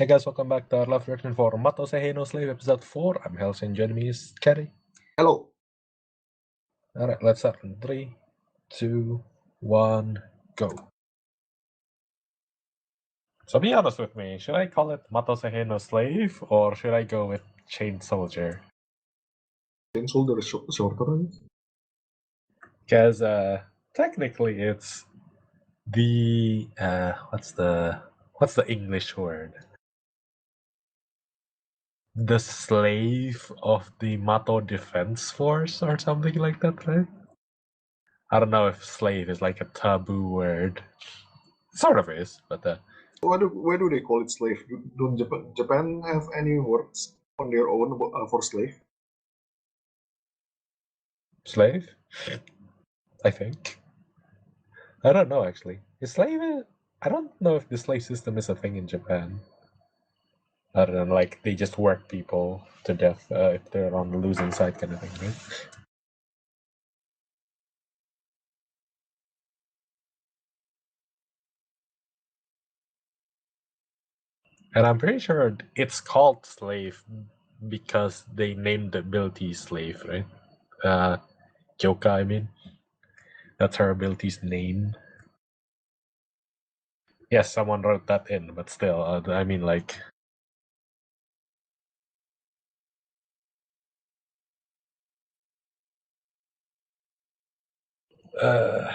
Hey guys, welcome back to our live reaction for Mabotai no Slave episode 4. I'm Hells and joining me is Kerry. Hello. Alright, let's start in 3, 2, 1, go. So be honest with me, should I call it Mabotai no Slave or should I go with Chain Soldier? Chain Soldier is shorter. Because technically it's the what's the English word? The slave of the Mato Defense Force or something like that, right? I don't know if slave is like a taboo word. Sort of is, but Why do they call it slave? Don't Japan have any words on their own for slave? slave? I think. I don't know actually. Is slave? I don't know if the slave system is a thing in Japan. I don't know, like they just work people to death if they're on the losing side, kind of thing, right? And I'm pretty sure it's called slave because they named the ability slave, right? Kyoka, I mean. That's her ability's name. Yes, someone wrote that in, but still, I mean, like. Uh,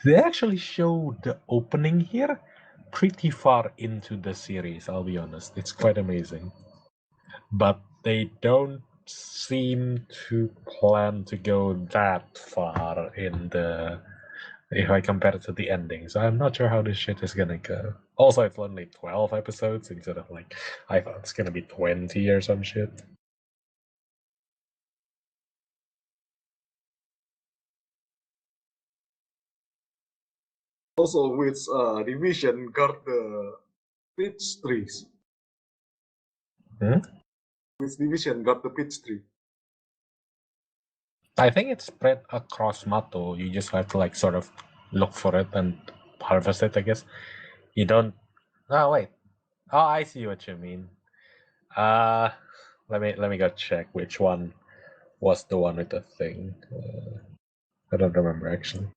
They actually show the opening here pretty far into the series, I'll be honest. It's quite amazing. But they don't seem to plan to go that far in the. If I compare it to the ending. So I'm not sure how this shit is gonna go. Also, it's only 12 episodes instead of like. I thought it's gonna be 20 or some shit. Also, which division guard the peach trees? Hmm? Which division guard the peach tree? I think it's spread across Mato. You just have to like sort of look for it and harvest it, I guess. You don't. Oh wait. Oh, I see what you mean. Uh let me go check which one was the one with the thing. I don't remember actually.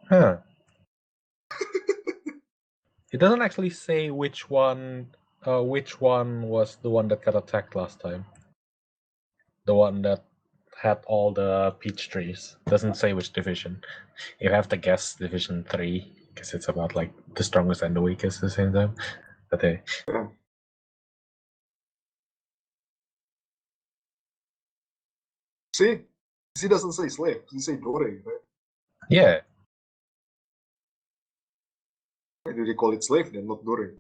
Huh. It doesn't actually say which one was the one that got attacked last time. The one that had all the peach trees. Doesn't say which division. You have to guess division 3, because it's about like the strongest and the weakest at the same time. But hey. Yeah. See, she doesn't say slave. She say dore, right? Yeah. Why do they call it slave then, not dore?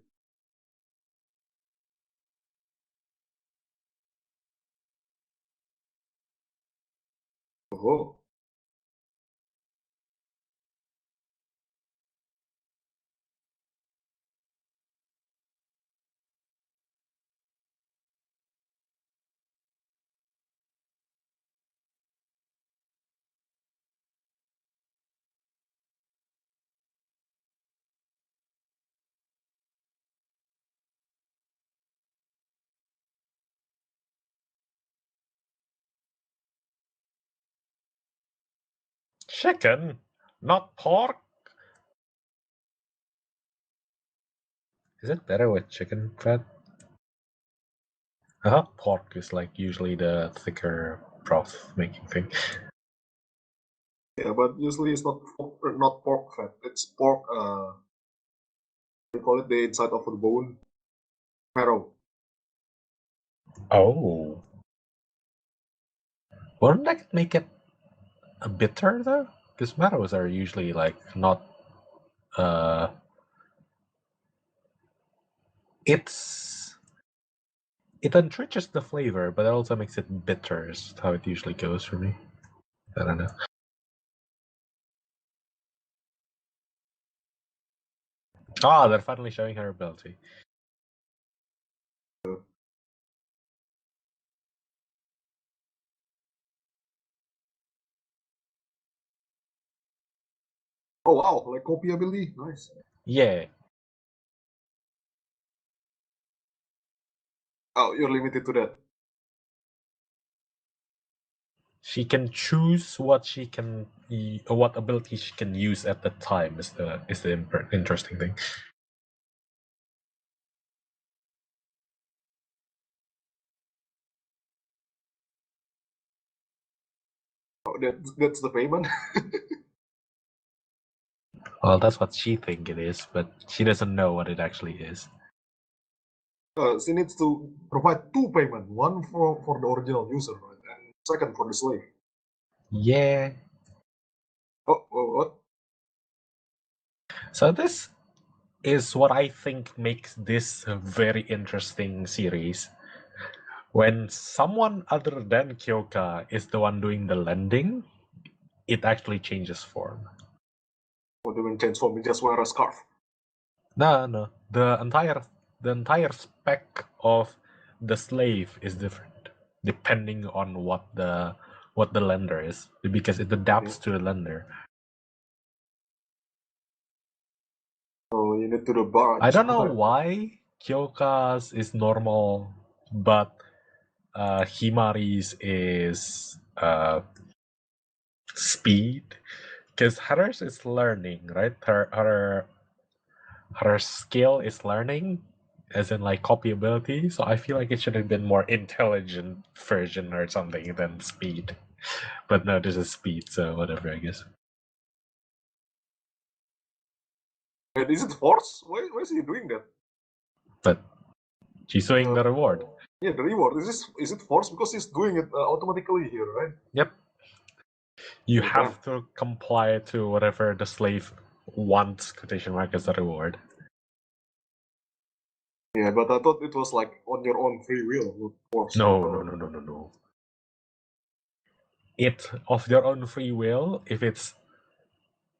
Oh. Chicken, not pork. Is it better with chicken fat? Pork is like usually the thicker broth making thing. Yeah, but usually it's not pork fat. It's pork. They call it the inside of the bone, marrow. Oh, wouldn't that make it a bitter though? Because marrows are usually like not. Uh, it's it enriches the flavor, but it also makes it bitter. Is how it usually goes for me. I don't know. Ah, they're finally showing her ability. Oh wow, like copyability, nice. Yeah, Oh, you're limited to that. she can choose what she can, what ability she can use at the time. Is the interesting thing. Oh, that's the payment. Well, that's what she think it is, but she doesn't know what it actually is. She needs to provide two payment, one for the original user, right, and second for the slave. Yeah. Oh, what? So this is what I think makes this a very interesting series. When someone other than Kyoka is the one doing the lending, it actually changes form. What do you mean transform? You just wear a scarf. No. The entire spec of the slave is different depending on what the lender is, because it adapts to the lender. So you need to the bar. I don't know why Kyoka's is normal, but Himari's is speed, because hers is learning, right? Her skill is learning, as in like copyability. So I feel like it should have been more intelligent version or something than speed. But no, this is speed, so whatever, I guess. And is it force? Why is he doing that? But she's doing the reward. Yeah, the reward. Is it force because he's doing it automatically here, right? Yep. You Yeah, have to comply to whatever the slave wants, quotation mark, as a reward. Yeah, but I thought it was like on your own free will, not force. No. It of their own free will if it's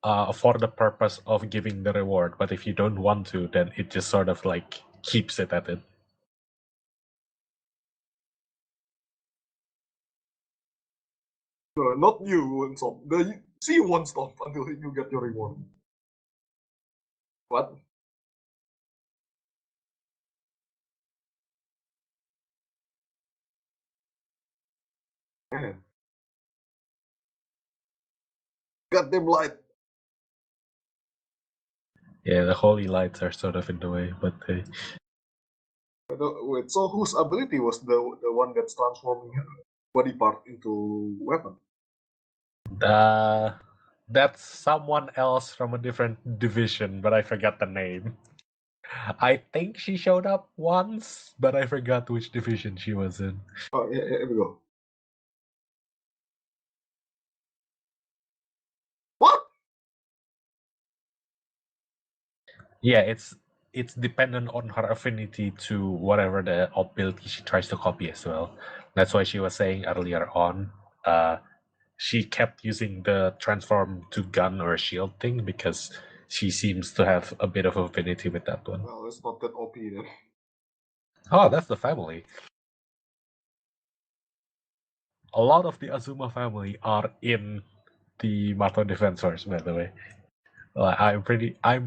for the purpose of giving the reward. But if you don't want to, then it just sort of like keeps it at it. Not you won't stop. She won't stop until you get your reward. What? Man, goddamn light. Yeah, the holy lights are sort of in the way, but hey. Wait, so whose ability was the one that's transforming her body part into weapon? That's someone else from a different division, but I forgot the name. I think she showed up once, but I forgot which division she was in. Oh, yeah, here we go. What? Yeah, it's dependent on her affinity to whatever the ability she tries to copy as well. That's why she was saying earlier on, she kept using the transform to gun or shield thing because she seems to have a bit of affinity with that one. Well, it's not that OP then. Oh, that's the family. A lot of the Azuma family are in the Mato Defense Force, by the way. I'm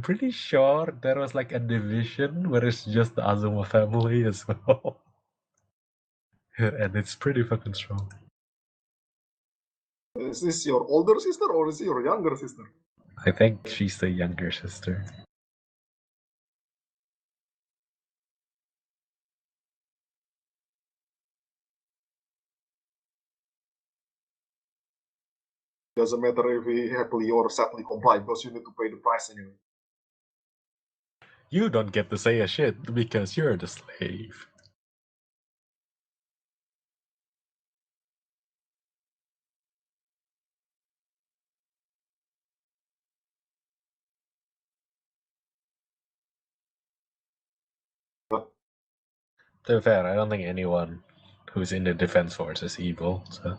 pretty sure there was like a division where it's just the Azuma family as well. And it's pretty fucking strong. Is this your older sister or is it your younger sister? I think she's the younger sister. Doesn't matter if he happily or sadly comply because you need to pay the price anyway. You don't get to say a shit because you're the slave. But To be fair, I don't think anyone who's in the defense force is evil. So,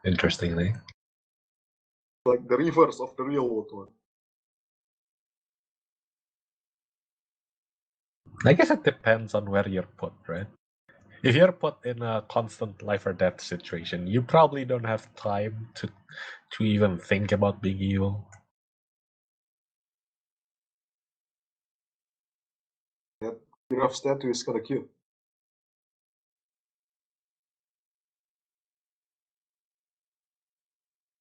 interestingly, like the reverse of the real world one. I guess it depends on where you're put, right? If you're put in a constant life or death situation, you probably don't have time to even think about being evil. That giraffe statue is kind of cute.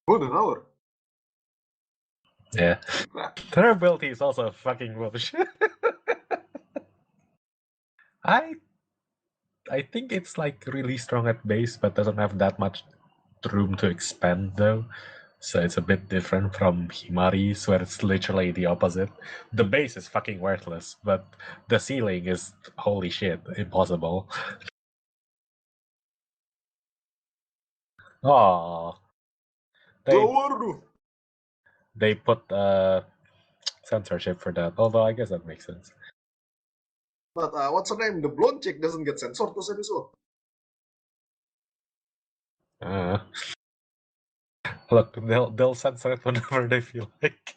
Golden hour. Yeah. Their ability is also fucking bullshit. I I think it's like really strong at base, but doesn't have that much room to expand though. So it's a bit different from Himari's, where it's literally the opposite. The base is fucking worthless, but the ceiling is holy shit, impossible. Oh, they Flower. they put censorship for that. Although I guess that makes sense. But what's her name? The blonde chick doesn't get censored this episode. Uh, look, they'll censor it whenever they feel like.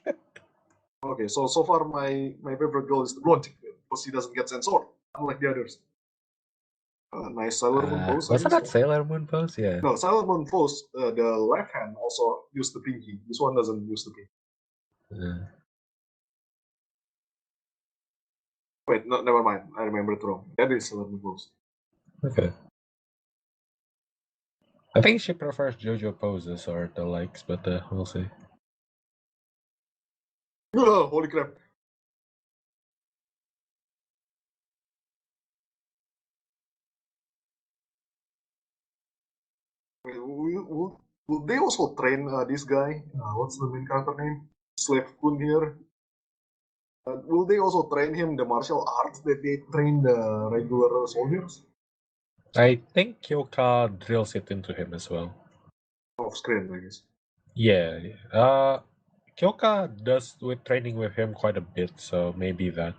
Okay, so far my favorite girl is the blonde chick because she doesn't get censored unlike the others. Nice Sailor Moon pose, I Wasn't guess. that Sailor Moon pose? Yeah. No, Sailor Moon pose. The left hand also use the pinky. This one doesn't use the pinky. Uh, Wait, no, never mind. I remembered wrong. That is Sailor Moon pose. okay. I think she prefers JoJo poses or the likes, but we'll see. Holy crap! Wait, will they also train this guy? What's the main character name? Slave Kun here. Will they also train him the martial arts that they train the regular soldiers? I think Kyoka drills it into him as well. Off screen, I guess. Yeah. Kyoka does with training with him quite a bit, so maybe that.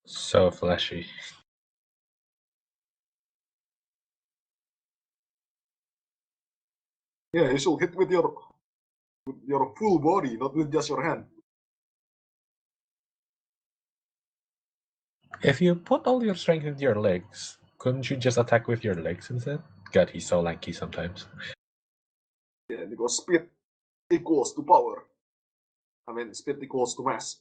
So flashy. Yeah, you should hit with your full body, not with just your hand. If you put all your strength into your legs, couldn't you just attack with your legs instead? God, he's so lanky sometimes. Yeah, because speed equals to power. I mean, speed equals to mass.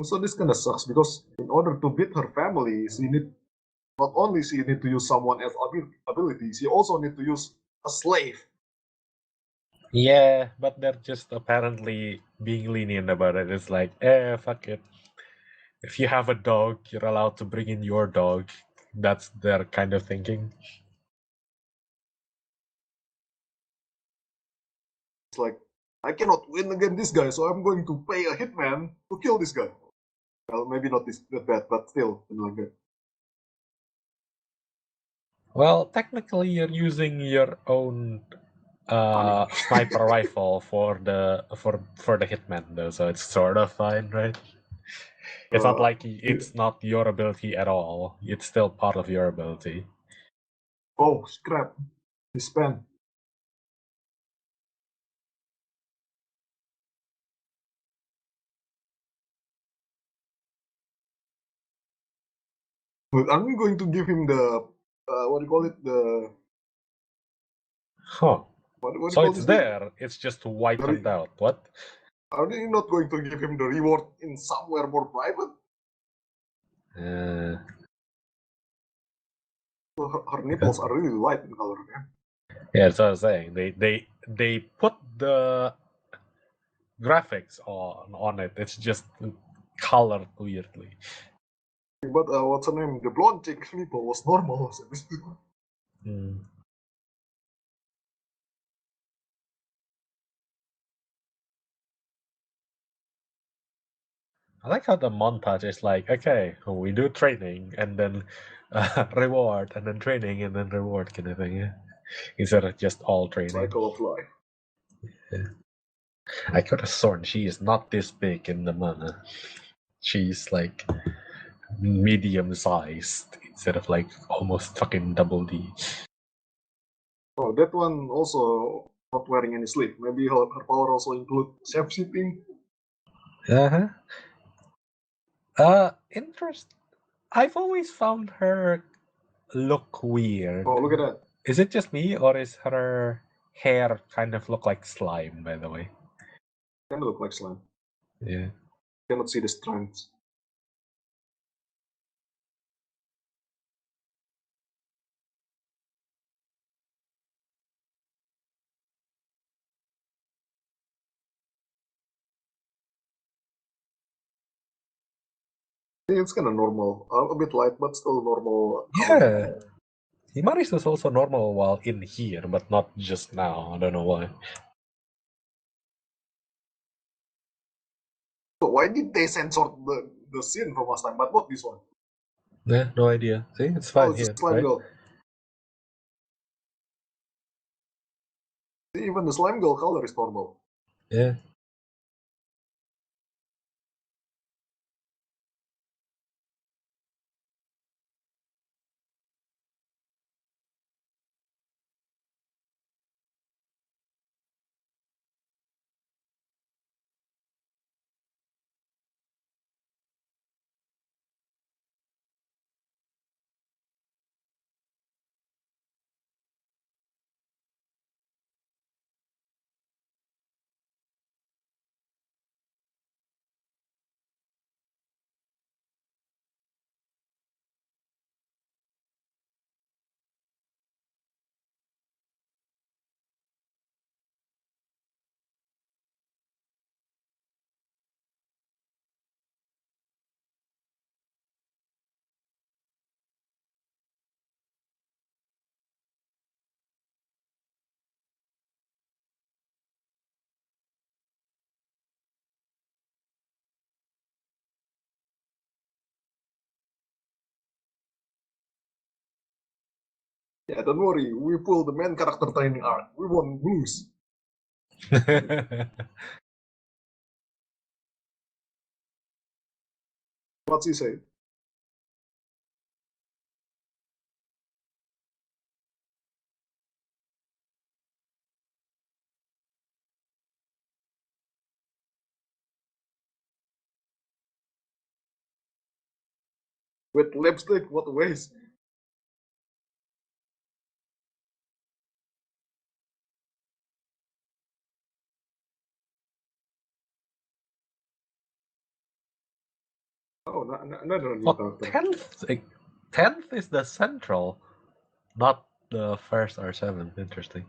So this kind of sucks because in order to beat her family, she need not only she need to use someone else's ability, she also need to use a slave. Yeah, but they're just apparently being lenient about it. It's like, fuck it. If you have a dog, you're allowed to bring in your dog. That's their kind of thinking. It's like I cannot win against this guy, so I'm going to pay a hitman to kill this guy. Well, maybe not this that bad, but still, like that. Well, technically, you're using your own Money. sniper rifle for the hitman, though, so it's sort of fine, right? It's not like it's not your ability at all. It's still part of your ability. Oh, scrap. He spent. But I'm going to give him the what do you call it? The Huh. what do you So call it's this thing? there. It's just whitened out. What? Are they not going to give him the reward in somewhere more private? Uh, Well, her nipples are really light in color, man. yeah, that's what I was saying. They put the graphics on it. It's just colored weirdly. But what's her name? The blonde chick nipple was normal. Mm. I like how the montage is like, okay, we do training and then reward and then training and then reward kind of thing. Yeah? Instead of just all training. Cycle of life. Yeah. I could have sworn she is not this big in the manga. She's like medium sized instead of like almost fucking double D. Oh, that one also not wearing any sleeve. Maybe her power also include shape shifting. Uh-huh. Interest. I've always found her look weird. Oh, look at that. Is it just me or is her hair kind of look like slime, by the way? Kind of look like slime. Yeah. Cannot see the strands. I think it's kind of normal. A bit light, but still normal color. Yeah. Himaris was also normal while in here, but not just now. I don't know why. So why did they censor the scene from last time, but not this one? Yeah, no idea. See, it's Oh, fine it's a here, slime right? girl. See, even the slime girl color is normal. Yeah. Yeah, don't worry. We pull the main character training arc. We won't lose. What's he say? With lipstick? What a waste. Oh, another new Oh, character. 10th. 10th is the central, not the first or 7th. Interesting.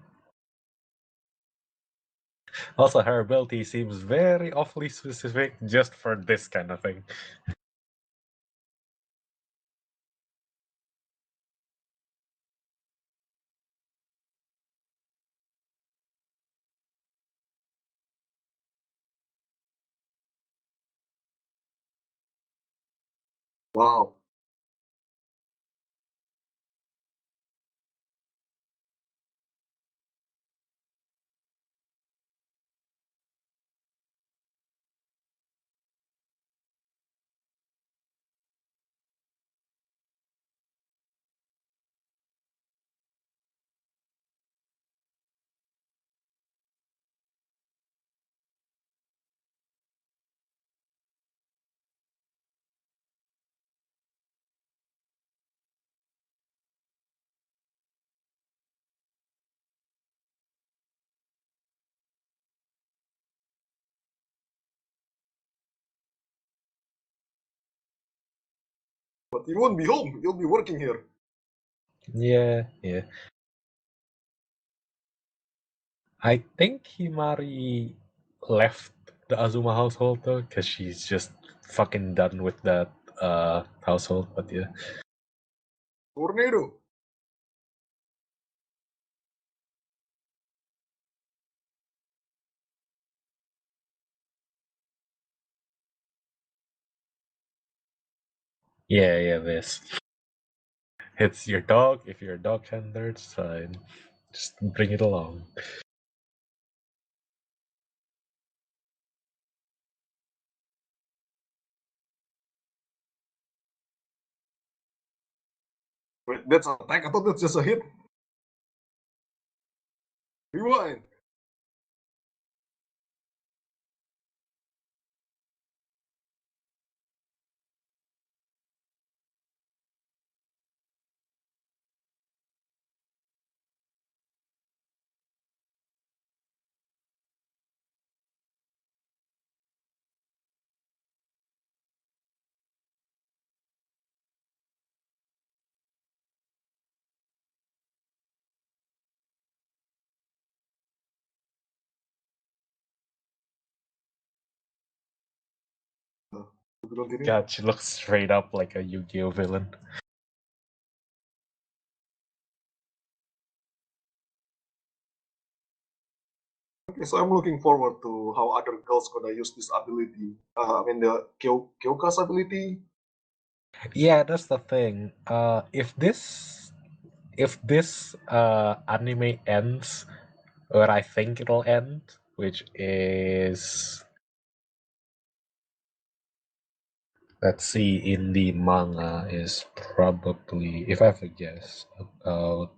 Also, her ability seems very awfully specific just for this kind of thing. Wow. But he won't be home. He'll be working here. Yeah, yeah. I think Himari left the Azuma household though, because she's just fucking done with that household. But yeah, Tornado. yeah. This it's your dog. If you're a dog handler, it's fine. Just bring it along. Wait, that's an attack. I thought that's just a hit. Rewind. Continue. God, she looks straight up like a Yu-Gi-Oh villain. Okay, so I'm looking forward to how other girls gonna use this ability. I mean the Kyoka's ability. Yeah, that's the thing. If this anime ends where I think it'll end, which is, let's see, in the manga is probably, if I have to guess, about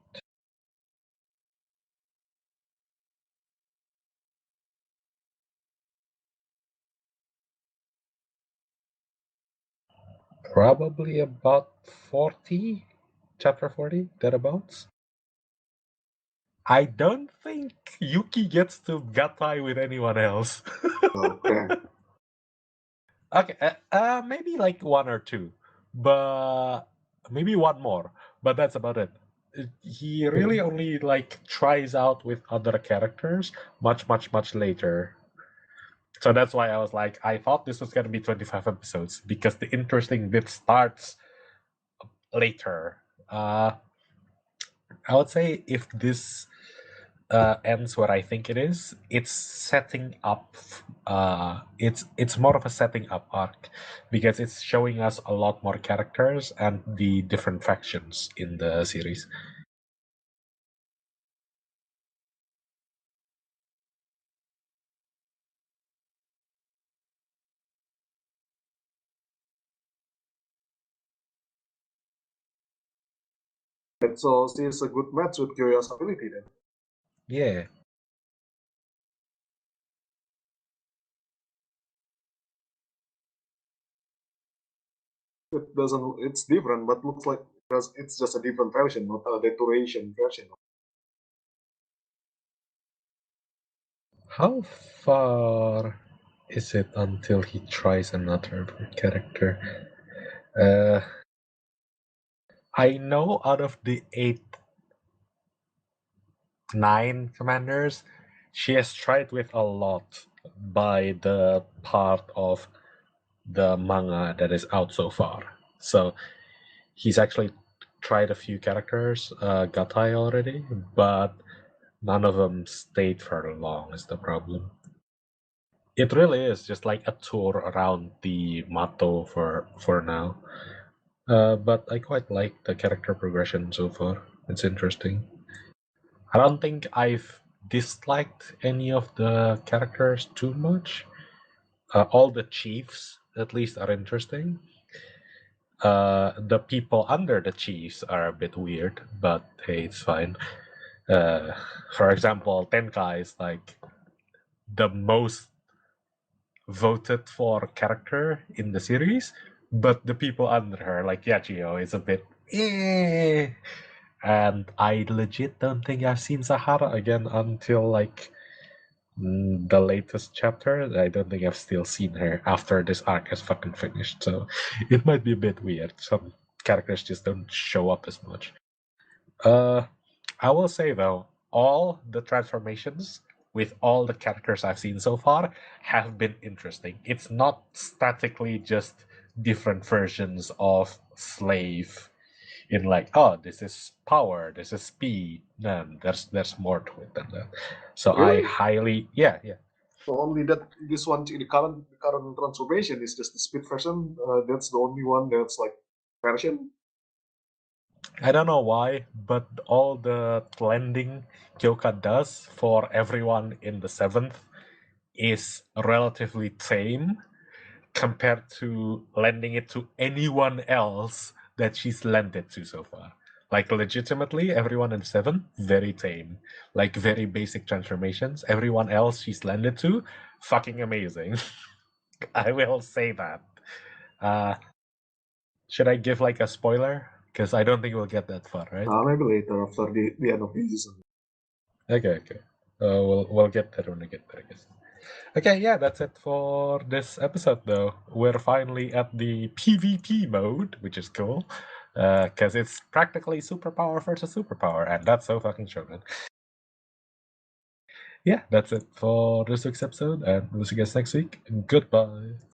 probably about 40, chapter 40, thereabouts. I don't think Yuki gets to gatai with anyone else. Okay. Okay, maybe like one or two, but maybe one more, but that's about it. He really only like tries out with other characters much later. So that's why I was like, I thought this was gonna be 25 episodes because the interesting bit starts later. Uh, I would say if this ends where I think it is, it's setting up. It's more of a setting up arc because it's showing us a lot more characters and the different factions in the series. So she's a good match with Kyoya's ability then. Yeah, It doesn't. It's different, but looks like it's just a different version, not a deterioration version. how far is it until he tries another character? Uh, I know out of the 9 commanders, she has tried with a lot by the part of the manga that is out so far. So he's actually tried a few characters, Gatai already, but none of them stayed for long, is the problem. It really is just like a tour around the Mato for now. But I quite like the character progression so far. It's interesting. I don't think I've disliked any of the characters too much. All the chiefs, at least, are interesting. The people under the chiefs are a bit weird, but hey, it's fine. Uh, for example, Tenkai is like the most voted for character in the series, but the people under her, like Yachio, is a bit eh. And I legit don't think I've seen Sahara again until like The latest chapter, I don't think I've still seen her after this arc has fucking finished, so it might be a bit weird. Some characters just don't show up as much. Uh, I will say though, all the transformations with all the characters I've seen so far have been interesting. It's not statically just different versions of Slave in like, oh, this is power, this is speed. No, there's more to it than that. So I Really? highly, yeah, yeah. So only that this one, the current transformation is just the speed version. That's the only one that's like version. I don't know why, but all the blending Kyoka does for everyone in the seventh is relatively tame compared to lending it to anyone else that she's lent it to so far. Like legitimately, everyone in seven very tame, like very basic transformations. Everyone else she's lended to, fucking amazing. I will say that. Uh, should I give like a spoiler? Because I don't think we'll get that far, right? Maybe later after the end of the season. Okay, okay. We'll get there when we get there, I guess. Okay, yeah, that's it for this episode, though. We're finally at the PvP mode, which is cool, because it's practically superpower versus superpower, and that's so fucking shonen. Yeah, that's it for this week's episode, and we'll see you guys next week. Goodbye.